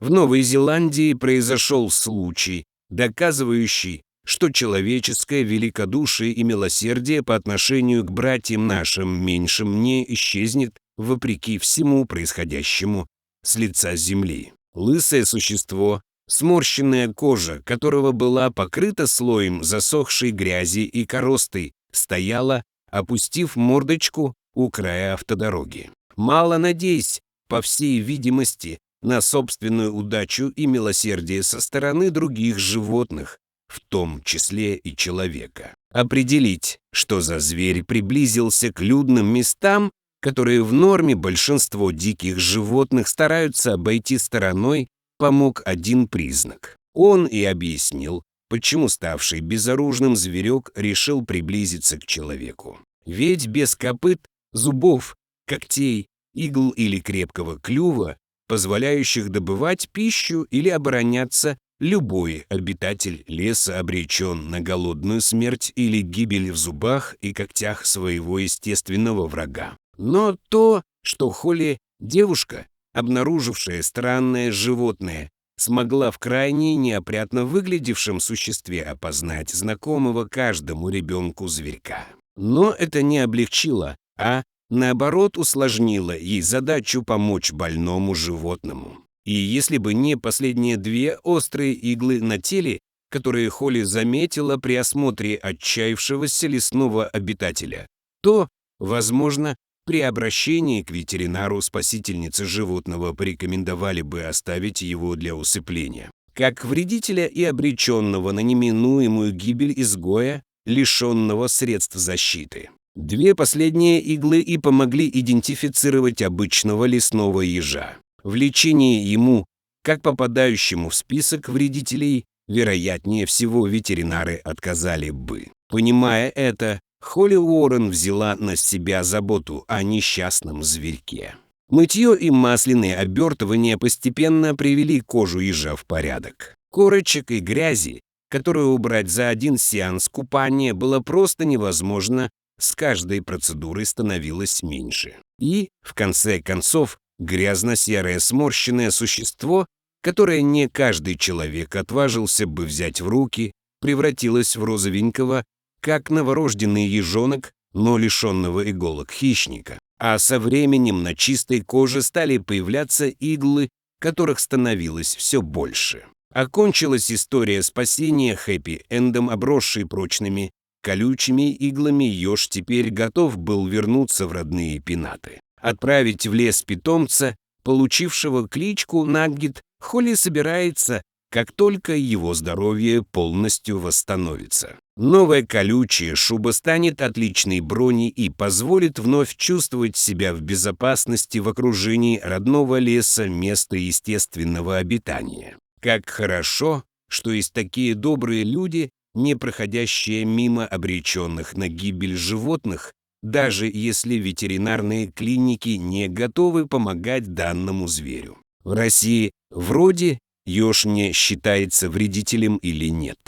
В Новой Зеландии произошел случай, доказывающий, что человеческое великодушие и милосердие по отношению к братьям нашим меньшим не исчезнет вопреки всему происходящему с лица земли. Лысое существо, сморщенная кожа которого была покрыта слоем засохшей грязи и коросты, стояла, опустив мордочку у края автодороги. Мало надеясь, по всей видимости, на собственную удачу и милосердие со стороны других животных, в том числе и человека. Определить, что за зверь приблизился к людным местам, которые в норме большинство диких животных стараются обойти стороной, помог один признак. Он и объяснил, почему ставший безоружным зверек решил приблизиться к человеку. Ведь без копыт, зубов, когтей, игл или крепкого клюва, позволяющих добывать пищу или обороняться, любой обитатель леса обречен на голодную смерть или гибель в зубах и когтях своего естественного врага. Но то, что Холли, девушка, обнаружившая странное животное, смогла в крайне неопрятно выглядевшем существе опознать знакомого каждому ребенку зверька. Но это не облегчило, а наоборот усложнило ей задачу помочь больному животному. И если бы не последние две острые иглы на теле, которые Холли заметила при осмотре отчаявшегося лесного обитателя, то, возможно, при обращении к ветеринару спасительницы животного порекомендовали бы оставить его для усыпления, как вредителя и обреченного на неминуемую гибель изгоя, лишенного средств защиты. Две последние иглы и помогли идентифицировать обычного лесного ежа. В лечении ему, как попадающему в список вредителей, вероятнее всего ветеринары отказали бы. Понимая это, Холли Уоррен взяла на себя заботу о несчастном зверьке. Мытье и масляные обертывания постепенно привели кожу ежа в порядок. Корочек и грязи, которую убрать за один сеанс купания, было просто невозможно, с каждой процедурой становилось меньше. И, в конце концов, грязно-серое сморщенное существо, которое не каждый человек отважился бы взять в руки, превратилось в розовенького, как новорожденный ежонок, но лишенного иголок хищника. А со временем на чистой коже стали появляться иглы, которых становилось все больше. Окончилась история спасения хэппи-эндом, обросшей прочными, колючими иглами. Еж теперь готов был вернуться в родные пенаты. Отправить в лес питомца, получившего кличку Наггет, Холли собирается, как только его здоровье полностью восстановится. Новая колючая шуба станет отличной броней и позволит вновь чувствовать себя в безопасности в окружении родного леса, места естественного обитания. Как хорошо, что есть такие добрые люди, не проходящие мимо обреченных на гибель животных, даже если ветеринарные клиники не готовы помогать данному зверю. В России вроде еж не считается вредителем или нет.